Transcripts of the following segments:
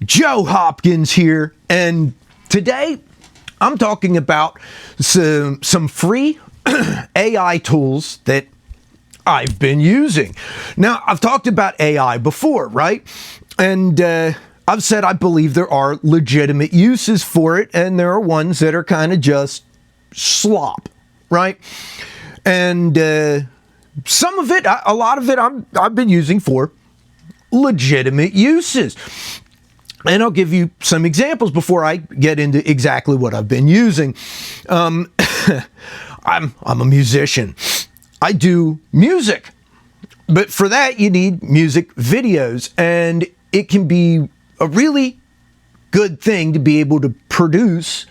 Joe Hopkins here, and today I'm talking about some free AI tools that I've been using. Now, I've talked about AI before, right? And I've said I believe there are legitimate uses for it, and there are ones that are kind of just slop, right? And some of it, a lot of it, I've been using for legitimate uses. And I'll give you some examples before I get into exactly what I've been using. I'm a musician. I do music. But for that, you need music videos. And it can be a really good thing to be able to produce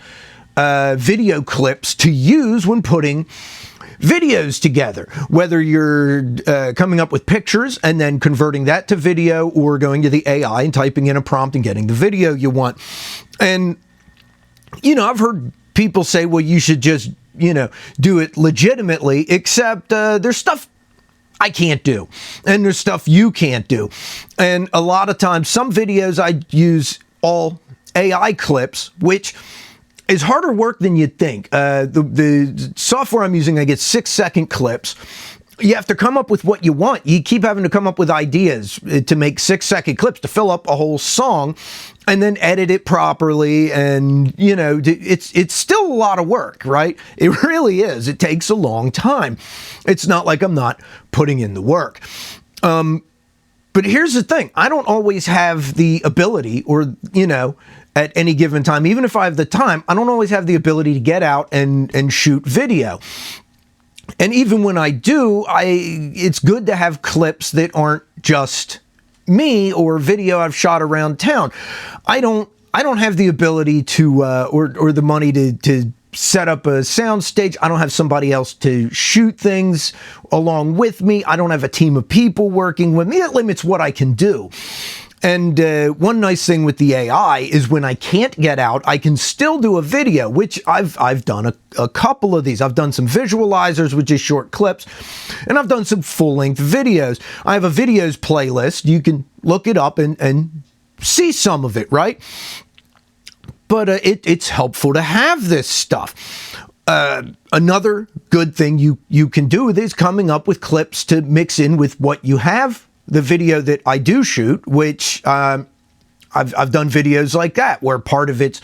video clips to use when putting videos together, whether you're coming up with pictures and then converting that to video, or going to the AI and typing in a prompt and getting the video you want. And, I've heard people say, well, you should just, do it legitimately, except there's stuff I can't do, and there's stuff you can't do. And a lot of times, some videos I use all AI clips, which is harder work than you'd think. The software I'm using, I get 6-second clips. You have to come up with what you want. You keep having to come up with ideas to make 6-second clips to fill up a whole song, and then edit it properly. And, it's still a lot of work, right? It really is. It takes a long time. It's not like I'm not putting in the work. But here's the thing. I don't always have the ability, or, at any given time, even if I have the time, I don't always have the ability to get out and shoot video. And even when I do, it's good to have clips that aren't just me or video I've shot around town. I don't have the ability to or the money to set up a sound stage. I don't have somebody else to shoot things along with me. I don't have a team of people working with me. That limits what I can do. And one nice thing with the AI is when I can't get out, I can still do a video, which I've done a couple of these. I've done some visualizers, which is short clips, and I've done some full-length videos. I have a videos playlist. You can look it up and see some of it, right? But it's helpful to have this stuff. Another good thing you can do is coming up with clips to mix in with what you have. The video that I do shoot, which I've done videos like that, where part of it's,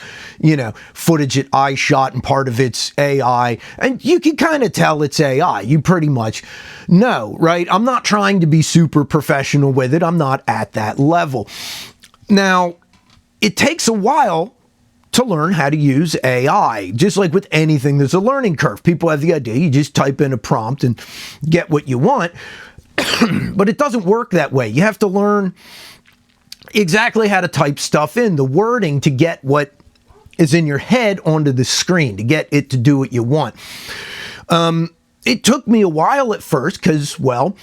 footage that I shot and part of it's AI. And you can kind of tell it's AI. You pretty much know, right? I'm not trying to be super professional with it. I'm not at that level. Now, it takes a while to learn how to use AI. Just like with anything, there's a learning curve. People have the idea, you just type in a prompt and get what you want. But it doesn't work that way. You have to learn exactly how to type stuff in, the wording, to get what is in your head onto the screen, to get it to do what you want. It took me a while at first because, well,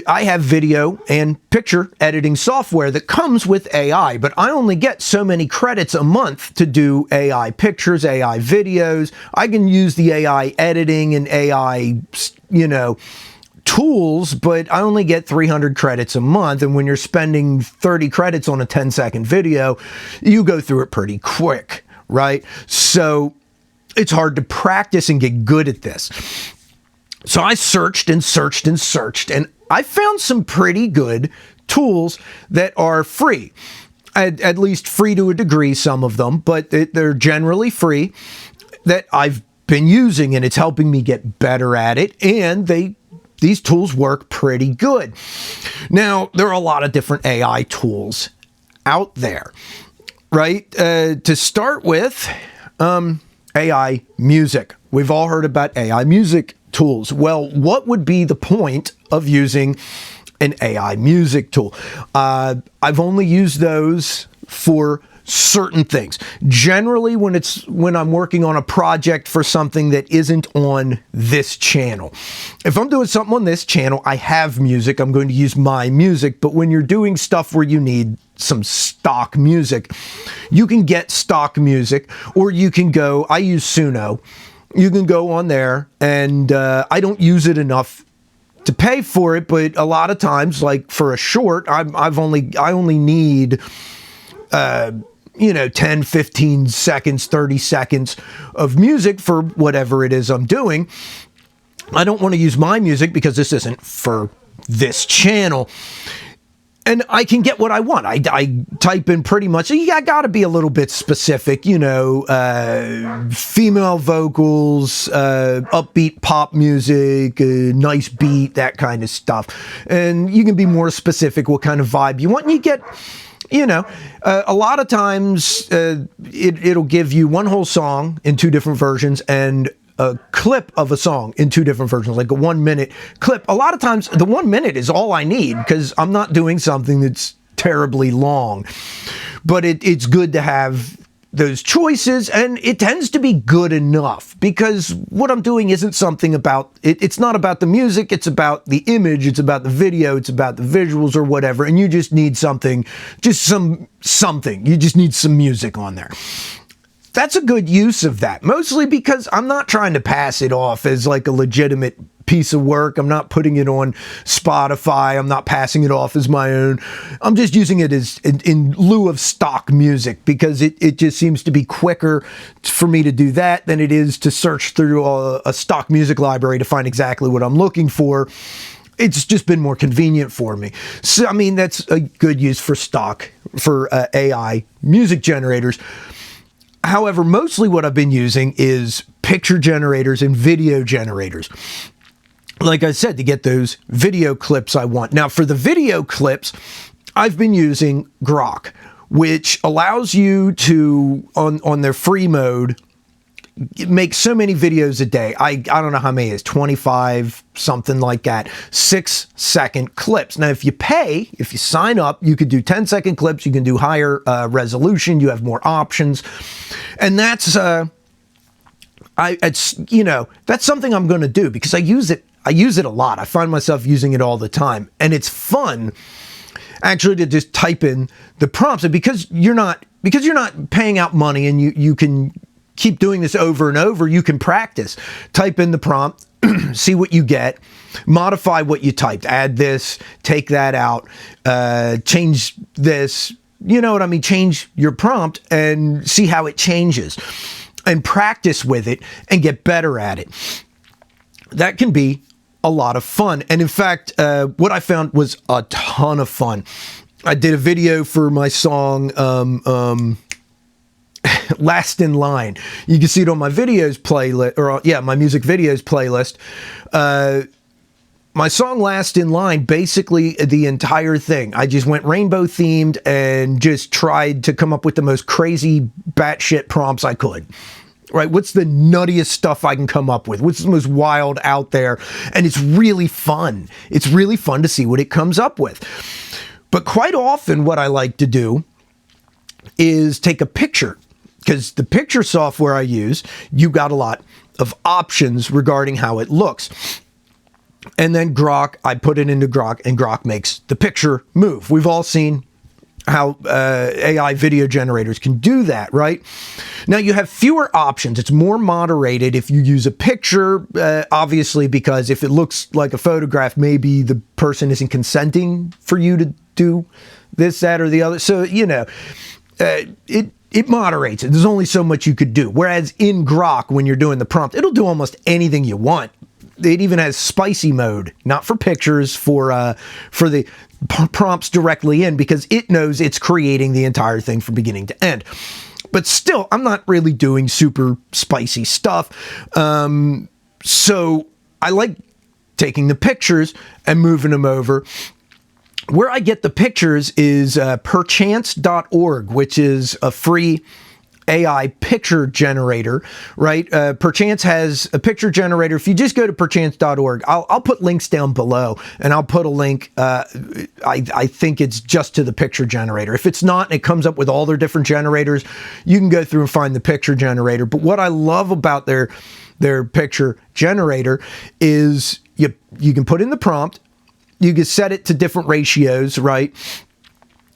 I have video and picture editing software that comes with AI, but I only get so many credits a month to do AI pictures, AI videos. I can use the AI editing and AI, tools, but I only get 300 credits a month. And when you're spending 30 credits on a 10-second video, you go through it pretty quick, right? So it's hard to practice and get good at this. So I searched and searched and searched, and I found some pretty good tools that are free. At least free to a degree, some of them, but they're generally free, that I've been using, and it's helping me get better at it. And these tools work pretty good. Now, there are a lot of different AI tools out there, right? To start with, AI music. We've all heard about AI music tools. Well, what would be the point of using an AI music tool? I've only used those for certain things. Generally, when I'm working on a project for something that isn't on this channel. If I'm doing something on this channel, I have music, I'm going to use my music. But when you're doing stuff where you need some stock music, you can get stock music, or you can go, I use Suno. You can go on there, and I don't use it enough to pay for it, but a lot of times, like for a short, I only need 10, 15 seconds, 30 seconds of music for whatever it is I'm doing. I don't want to use my music because this isn't for this channel. And I can get what I want. I type in pretty much, I got to be a little bit specific, female vocals, upbeat pop music, nice beat, that kind of stuff. And you can be more specific what kind of vibe you want. And you get, a lot of times it'll give you one whole song in two different versions and a clip of a song in two different versions, like a 1 minute clip. A lot of times the 1 minute is all I need because I'm not doing something that's terribly long, but it's good to have those choices, and it tends to be good enough because what I'm doing isn't something about it. It's not about the music. It's about the image. It's about the video. It's about the visuals or whatever. And you just need something, something. You just need some music on there. That's a good use of that, mostly because I'm not trying to pass it off as like a legitimate piece of work. I'm not putting it on Spotify. I'm not passing it off as my own. I'm just using it as in lieu of stock music because it just seems to be quicker for me to do that than it is to search through a stock music library to find exactly what I'm looking for. It's just been more convenient for me. So, I mean, that's a good use for AI music generators. However, mostly what I've been using is picture generators and video generators. Like I said, to get those video clips I want. Now, for the video clips, I've been using Grok, which allows you to, on their free mode, make so many videos a day. I don't know how many it is, 25, something like that, 6-second clips. Now, if you pay, if you sign up, you could do 10-second clips. You can do higher resolution. You have more options. And that's, that's something I'm going to do because I use it a lot. I find myself using it all the time. And it's fun actually to just type in the prompts. And because you're not paying out money and you can keep doing this over and over, you can practice. Type in the prompt, see what you get, modify what you typed, add this, take that out, change this, you know what I mean? Change your prompt and see how it changes and practice with it and get better at it. That can be a lot of fun. And in fact, what I found was a ton of fun. I did a video for my song, Last in Line. You can see it on my videos playlist, my music videos playlist. My song Last in Line, basically the entire thing, I just went rainbow themed and just tried to come up with the most crazy batshit prompts I could. Right? What's the nuttiest stuff I can come up with? What's the most wild out there? And it's really fun. It's really fun to see what it comes up with. But quite often what I like to do is take a picture, because the picture software I use, you got a lot of options regarding how it looks. And then Grok, I put it into Grok, and Grok makes the picture move. We've all seen how AI video generators can do that, right? Now you have fewer options. It's more moderated if you use a picture, obviously, because if it looks like a photograph, maybe the person isn't consenting for you to do this, that, or the other. So, it moderates it. There's only so much you could do. Whereas in Grok, when you're doing the prompt, it'll do almost anything you want. It even has spicy mode, not for pictures, for the prompts directly in, because it knows it's creating the entire thing from beginning to end. But still, I'm not really doing super spicy stuff. So I like taking the pictures and moving them over. Where I get the pictures is perchance.org, which is a free AI picture generator, right? Perchance has a picture generator. If you just go to perchance.org, I'll put links down below, and I'll put a link. I think it's just to the picture generator. If it's not, and it comes up with all their different generators, you can go through and find the picture generator. But what I love about their picture generator is you can put in the prompt. You can set it to different ratios, right?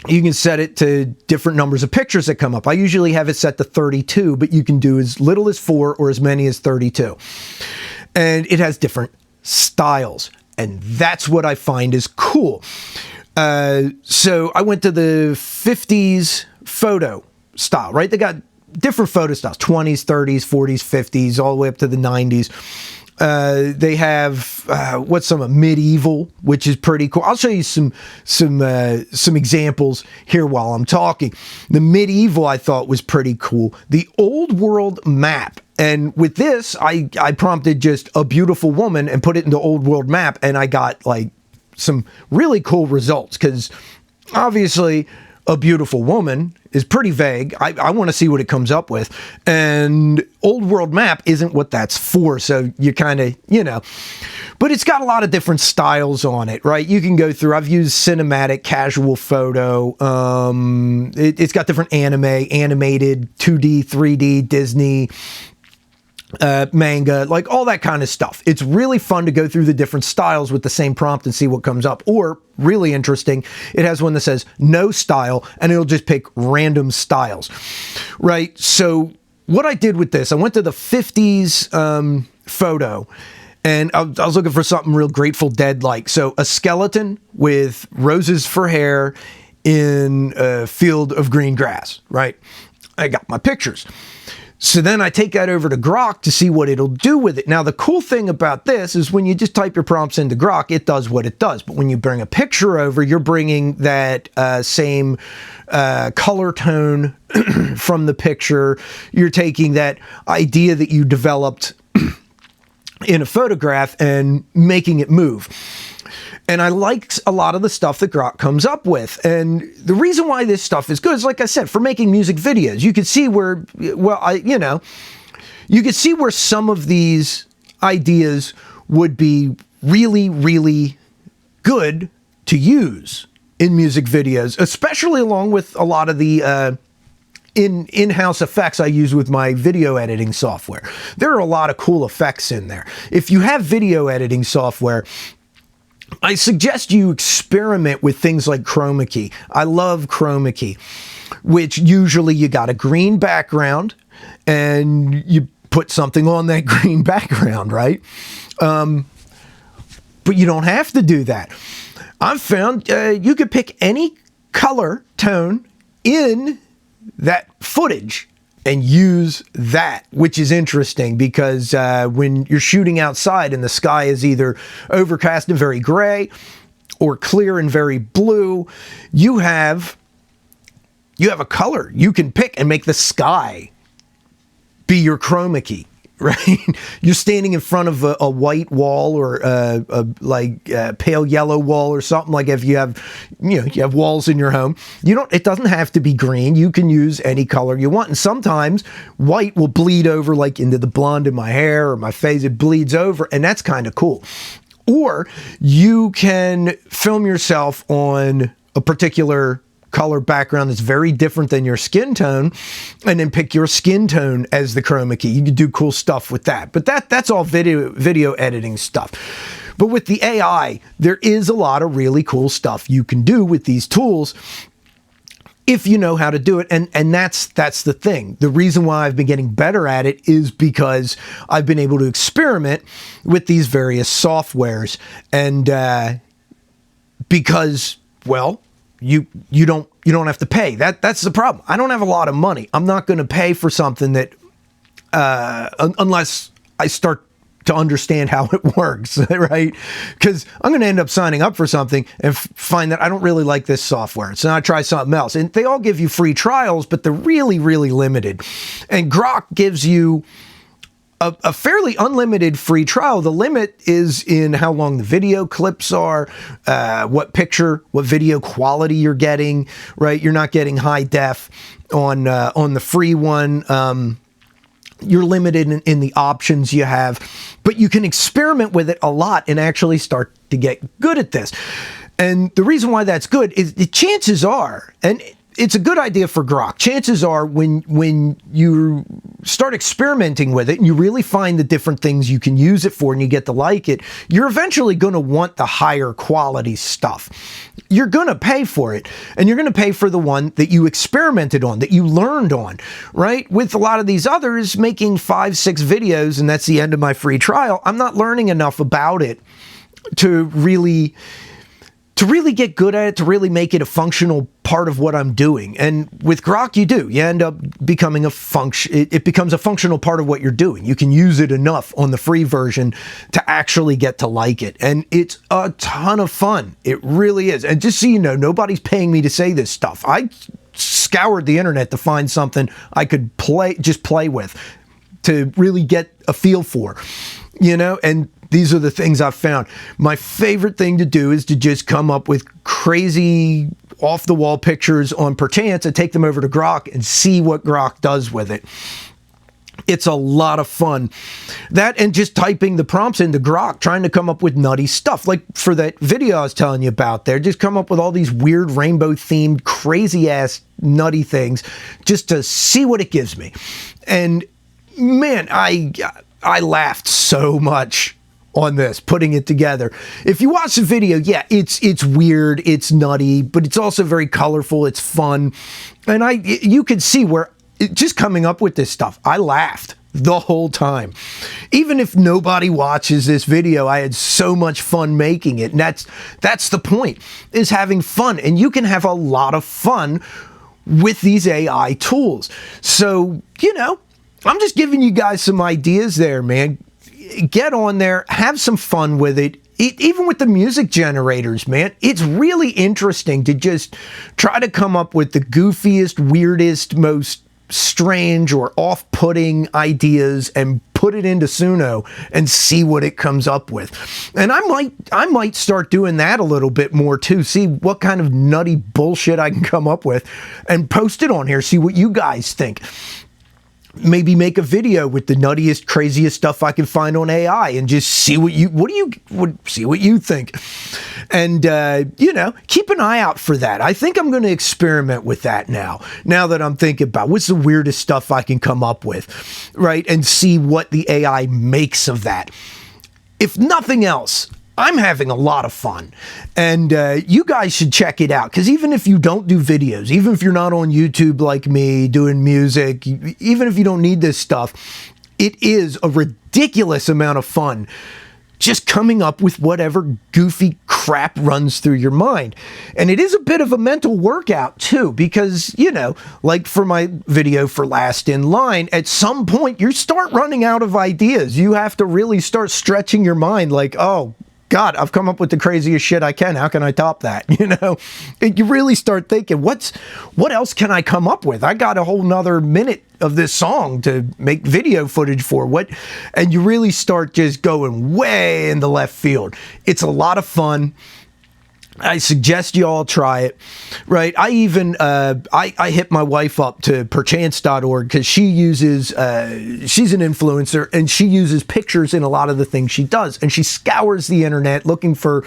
You can set it to different numbers of pictures that come up. I usually have it set to 32, but you can do as little as 4 or as many as 32. And it has different styles. And that's what I find is cool. So I went to the 50s photo style, right? They got different photo styles, 20s, 30s, 40s, 50s, all the way up to the 90s. They have what's some medieval, which is pretty cool. I'll show you some examples here while I'm talking. The medieval I thought was pretty cool. The old world map. And with this, I prompted just a beautiful woman and put it into old world map, and I got like some really cool results, because obviously a beautiful woman is pretty vague. I want to see what it comes up with. And old world map isn't what that's for. So you kind of, but it's got a lot of different styles on it, right? You can go through, I've used cinematic, casual photo. It's got different animated, 2D, 3D, Disney, manga, like all that kind of stuff. It's really fun to go through the different styles with the same prompt and see what comes up. Or, really interesting, it has one that says no style, and it'll just pick random styles, right? So what I did with this, I went to the 50s photo, and I was looking for something real Grateful Dead-like. So a skeleton with roses for hair in a field of green grass, right? I got my pictures. So then I take that over to Grok to see what it'll do with it. Now, the cool thing about this is when you just type your prompts into Grok, it does what it does. But when you bring a picture over, you're bringing that same color tone from the picture. You're taking that idea that you developed in a photograph and making it move. And I like a lot of the stuff that Grok comes up with. And the reason why this stuff is good is, like I said, for making music videos. You can see where, you can see where some of these ideas would be really, really good to use in music videos, especially along with a lot of the in-house effects I use with my video editing software. There are a lot of cool effects in there. If you have video editing software, I suggest you experiment with things like chroma key. I love chroma key, which usually you got a green background and you put something on that green background, right? But you don't have to do that. I've found you could pick any color tone in that footage and use that, which is interesting because when you're shooting outside and the sky is either overcast and very gray or clear and very blue, you have a color you can pick and make the sky be your chroma key, right? You're standing in front of a white wall or a pale yellow wall or something. Like if you have, you have walls in your home, it doesn't have to be green. You can use any color you want. And sometimes white will bleed over like into the blonde in my hair or my face. It bleeds over, and that's kind of cool. Or you can film yourself on a particular color background that's very different than your skin tone, and then pick your skin tone as the chroma key. You can do cool stuff with that. But that's all video editing stuff. But with the AI, there is a lot of really cool stuff you can do with these tools if you know how to do it. And that's the thing. The reason why I've been getting better at it is because I've been able to experiment with these various softwares. And because, well, you don't have to pay. That's the problem. I don't have a lot of money. I'm not going to pay for something that unless I start to understand how it works, right? Because I'm going to end up signing up for something and find that I don't really like this software. So now I try something else. And they all give you free trials, but they're really, really limited. And Grok gives you a fairly unlimited free trial. The limit is in how long the video clips are, what video quality you're getting, right? You're not getting high def on the free one. You're limited in the options you have, but you can experiment with it a lot and actually start to get good at this. And the reason why that's good is the chances are, and it's a good idea for Grok. Chances are when you start experimenting with it and you really find the different things you can use it for and you get to like it, you're eventually going to want the higher quality stuff. You're going to pay for it, and you're going to pay for the one that you experimented on, that you learned on, right? With a lot of these others, making 5-6 videos, and that's the end of my free trial, I'm not learning enough about it to really to really get good at it, to really make it a functional part of what I'm doing. And with Grok, you do. You end up becoming a function. It becomes a functional part of what you're doing. You can use it enough on the free version to actually get to like it. And it's a ton of fun. It really is. And just so you know, nobody's paying me to say this stuff. I scoured the internet to find something I could just play with, to really get a feel for, and these are the things I've found. My favorite thing to do is to just come up with crazy off-the-wall pictures on Perchance and take them over to Grok and see what Grok does with it. It's a lot of fun. That and just typing the prompts into Grok, trying to come up with nutty stuff. Like for that video I was telling you about there, just come up with all these weird rainbow-themed, crazy-ass, nutty things just to see what it gives me. And man, I laughed so much on this, putting it together. If you watch the video, yeah, it's weird, it's nutty, but it's also very colorful, it's fun. And you can see where just coming up with this stuff, I laughed the whole time. Even if nobody watches this video, I had so much fun making it. And that's the point, is having fun. And you can have a lot of fun with these AI tools. So, I'm just giving you guys some ideas there, man. Get on there, have some fun with it. Even with the music generators, man, it's really interesting to just try to come up with the goofiest, weirdest, most strange or off-putting ideas and put it into Suno and see what it comes up with. And I might start doing that a little bit more too, see what kind of nutty bullshit I can come up with and post it on here, see what you guys think. Maybe make a video with the nuttiest, craziest stuff I can find on AI and just see what you think. And, keep an eye out for that. I think I'm going to experiment with that now that I'm thinking about what's the weirdest stuff I can come up with, right? And see what the AI makes of that. If nothing else, I'm having a lot of fun, and you guys should check it out, because even if you don't do videos, even if you're not on YouTube like me doing music, even if you don't need this stuff, it is a ridiculous amount of fun just coming up with whatever goofy crap runs through your mind. And it is a bit of a mental workout too, because, like for my video for Last in Line, at some point you start running out of ideas. You have to really start stretching your mind like, oh, God, I've come up with the craziest shit I can. How can I top that? You really start thinking, what else can I come up with? I got a whole nother minute of this song to make video footage for. And you really start just going way in the left field. It's a lot of fun. I suggest you all try it, right? I even, I hit my wife up to perchance.org because she uses, she's an influencer and she uses pictures in a lot of the things she does. And she scours the internet looking for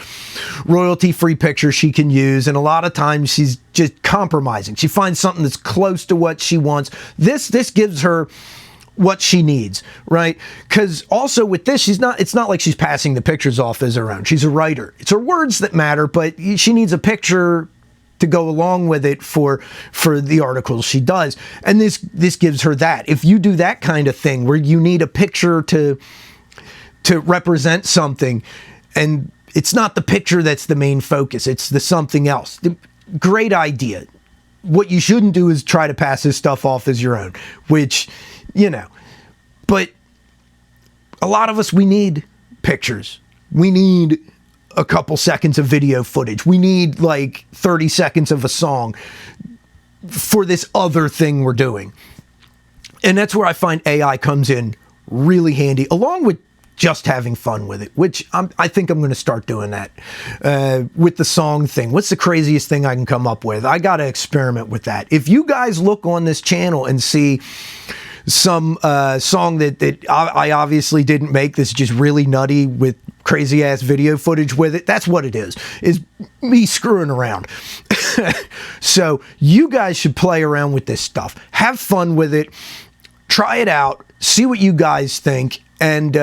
royalty-free pictures she can use. And a lot of times she's just compromising. She finds something that's close to what she wants. This gives her what she needs, right? Because also with this, it's not like she's passing the pictures off as her own. She's a writer. It's her words that matter, but she needs a picture to go along with it for the articles she does. And this gives her that. If you do that kind of thing where you need a picture to represent something, and it's not the picture that's the main focus, it's the something else. Great idea. What you shouldn't do is try to pass this stuff off as your own, which, but a lot of us, we need pictures. We need a couple seconds of video footage. We need like 30 seconds of a song for this other thing we're doing. And that's where I find AI comes in really handy, along with just having fun with it, which I think I'm going to start doing that with the song thing. What's the craziest thing I can come up with? I got to experiment with that. If you guys look on this channel and see some song that I obviously didn't make, that's just really nutty with crazy ass video footage with it, that's what it is me screwing around. So you guys should play around with this stuff, have fun with it, try it out, see what you guys think, and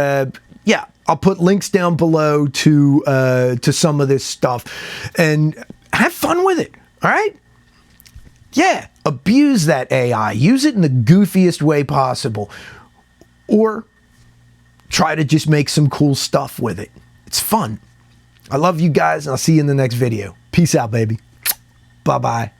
yeah, I'll put links down below to some of this stuff, and have fun with it. All right? Yeah, abuse that AI. Use it in the goofiest way possible. Or try to just make some cool stuff with it. It's fun. I love you guys, and I'll see you in the next video. Peace out, baby. Bye-bye.